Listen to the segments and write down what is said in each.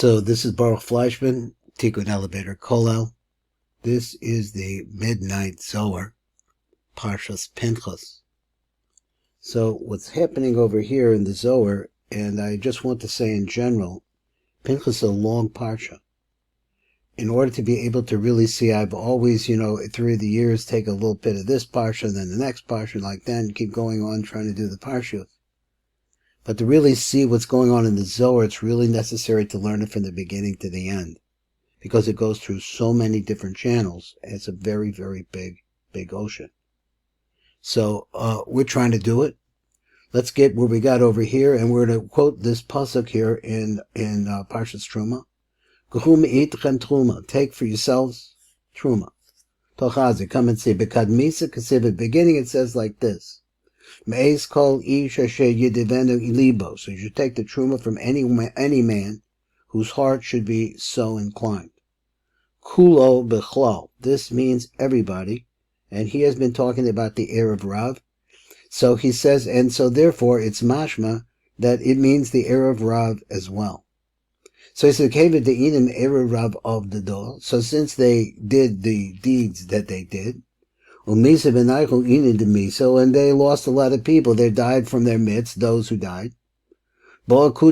So this is Baruch Fleischman, Tikkun Elevator Kolel. This is the Midnight Zohar, Parshas Pinchas. So what's happening over here in the Zohar, and I just want to say in general, Pinchas is a long Parsha. In order to be able to really see, I've always, through the years, take a little bit of this Parsha, then the next Parsha, like that, and keep going on trying to do the Parshas. But to really see what's going on in the Zohar, it's really necessary to learn it from the beginning to the end, because it goes through so many different channels. It's a very, very big ocean. So we're trying to do it. Let's get where we got over here, and we're going to quote this pasuk here in Parshas Truma. Gehum itchem truma, take for yourselves truma. Tochazi, come and see. Bekadmisa kasiv, at the beginning it says like this. Me'ez kol ish asher yidivenu ilibo. So you should take the truma from any man whose heart should be so inclined. Kulo bechlal. This means everybody. And he has been talking about the Erev Rav. So he says, and so therefore it's mashma that it means the Erev Rav as well. So he said, Kevid the inim Erev Rav of the door. So since they did the deeds that they did, and they lost a lot of people. They died from their midst, those who died. Therefore,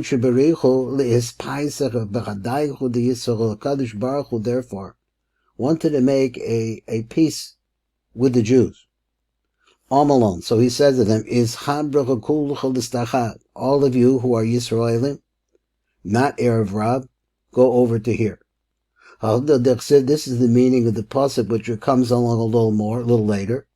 wanted to make a peace with the Jews. Alone. So he says to them, all of you who are Yisraelim, not Erev Rav, go over to here. This is the meaning of the pasuk, which comes along a little later.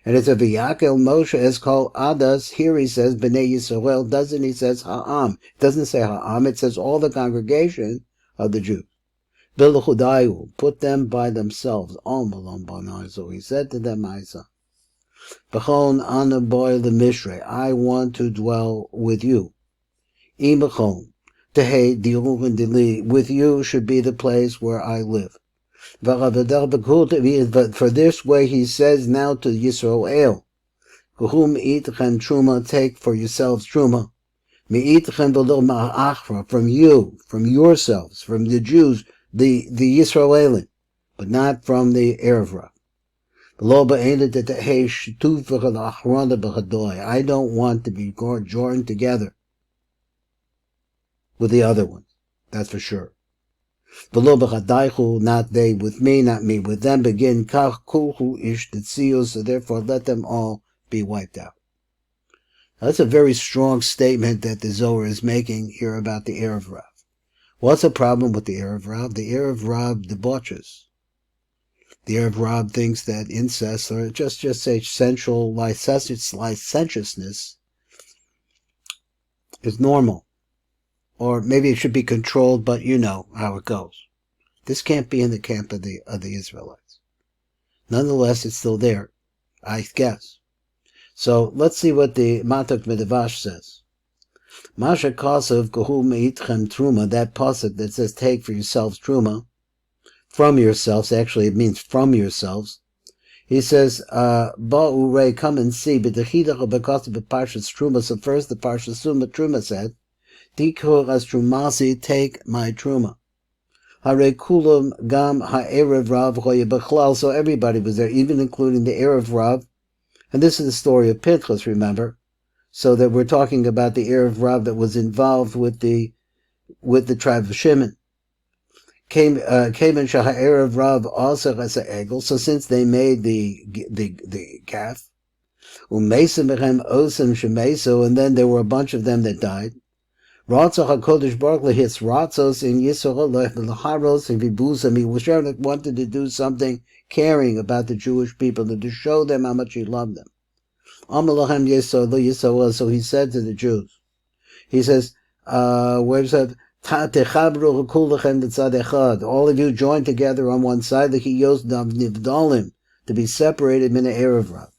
And it's a V'yakel Moshe is called Adas. Here he says Bnei Yisrael. Doesn't he says Ha'am? It doesn't say Ha'am. It says all the congregation of the Jews. Bilchudayu, put them by themselves. So he said to them, Isa, B'chon anaboy lemishrei. I want to dwell with you. Ibachon. With you should be the place where I live. But for this way he says now to Yisrael, truma, take for yourselves truma. From you, from yourselves, from the Jews, the Yisraelim, but not from the Erev Rav. I don't want to be joined together with the other ones, that's for sure. Not they with me, not me with them. Begin so therefore let them all be wiped out. Now, that's a very strong statement that the Zohar is making here about the Erev Rav. What's the problem with the Erev Rav? The Erev Rav debauches. The Erev Rav thinks that incest, or just say sensual licentiousness, is normal. Or maybe it should be controlled, but you know how it goes. This can't be in the camp of the Israelites. Nonetheless, it's still there, I guess. So let's see what the Matok Medavash says. Masha Kasav Gohu Meitchem Truma, that pasuk that says take for yourselves Truma, from yourselves, actually it means from yourselves. He says, Ba'u Rei, come and see, but the Chidach of Bekasav Parshas Truma, so first the Parshas Truma said, Dikur as trumasi, take my truma. Hare kulam gam ha'erev Rav hoye bechlal. So everybody was there, even including the Erev Rav. And this is the story of Pinchas, remember? So that we're talking about the Erev Rav that was involved with the tribe of Shimon. Came in Erev Rav also as a egel. So since they made the calf, umesim bechem osem shemeso, and then there were a bunch of them that died. Ratzah HaKodesh Baruch Hu hits Ratzos in Yisrael L'Haros and Vibuzim. He wanted to do something caring about the Jewish people and to show them how much he loved them. Amalachem Yisrael. So he said to the Jews, he says, where's that? All of you join together on one side, to be separated min Erev Rav.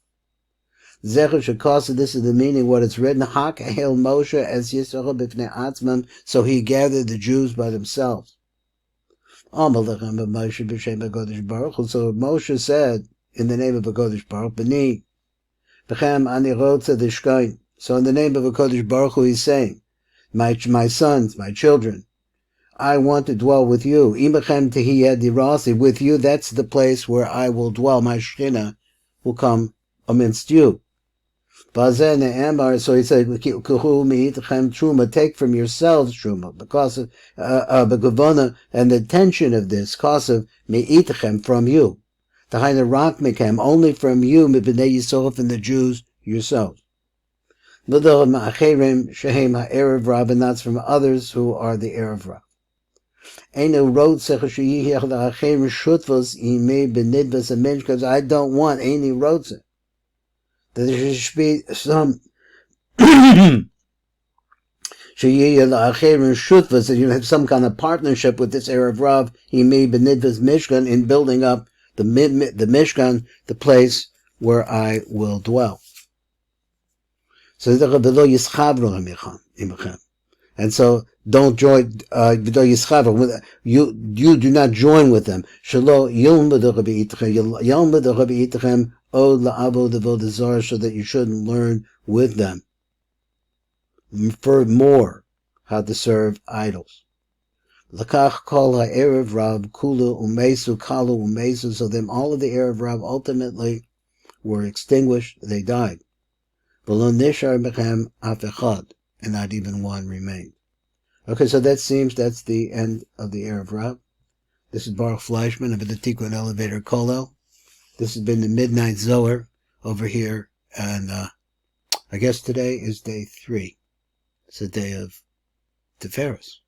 Zecher Shekasa, this is the meaning, what it's written, Hak Hail Moshe as Yisrael b'fnei atzmam, so he gathered the Jews by themselves. So Moshe said, in the name of HaKadosh Baruch B'ni, B'chem ani rotza d'shkain. So in the name of HaKadosh Baruch Hu, he's saying, my sons, my children, I want to dwell with you. Imachem tehiyeh dirasi. With you, that's the place where I will dwell. My Shekhinah will come amidst you. So he said, Kuhu mi'itchem truma, take from yourselves truma, because of begavona, and the tension of this, because of mi'itchem, from you. Tahaina rak mikem, only from you, mibnei Yisrael, and the Jews yourselves. V'do ma'acherim shehem ha'erev Rav, and that's from others who are the Erev Rav. Einu wrote sechashiyichach la'acherim shutvos imei benidvas a mensch, because I don't want any wrote that there should be some that you have some kind of partnership with this Erev Rav, he may benidvas Mishkan, in building up the Mishkan, the place where I will dwell. So and so don't join you do not join with them. So that you shouldn't learn with them for more how to serve idols. Lakach kol ha'erev Rav kulu umesu kalu umesu. So then all of the Erev Rav ultimately were extinguished, they died. V'lo nishar bechem af echad, and not even one remained. Okay, so that's the end of the Erev Rav. This is Baruch Fleischman of the Tikkun Elevator Kollel. This has been the Midnight Zohar over here, and I guess today is day 3. It's a day of Tiferes.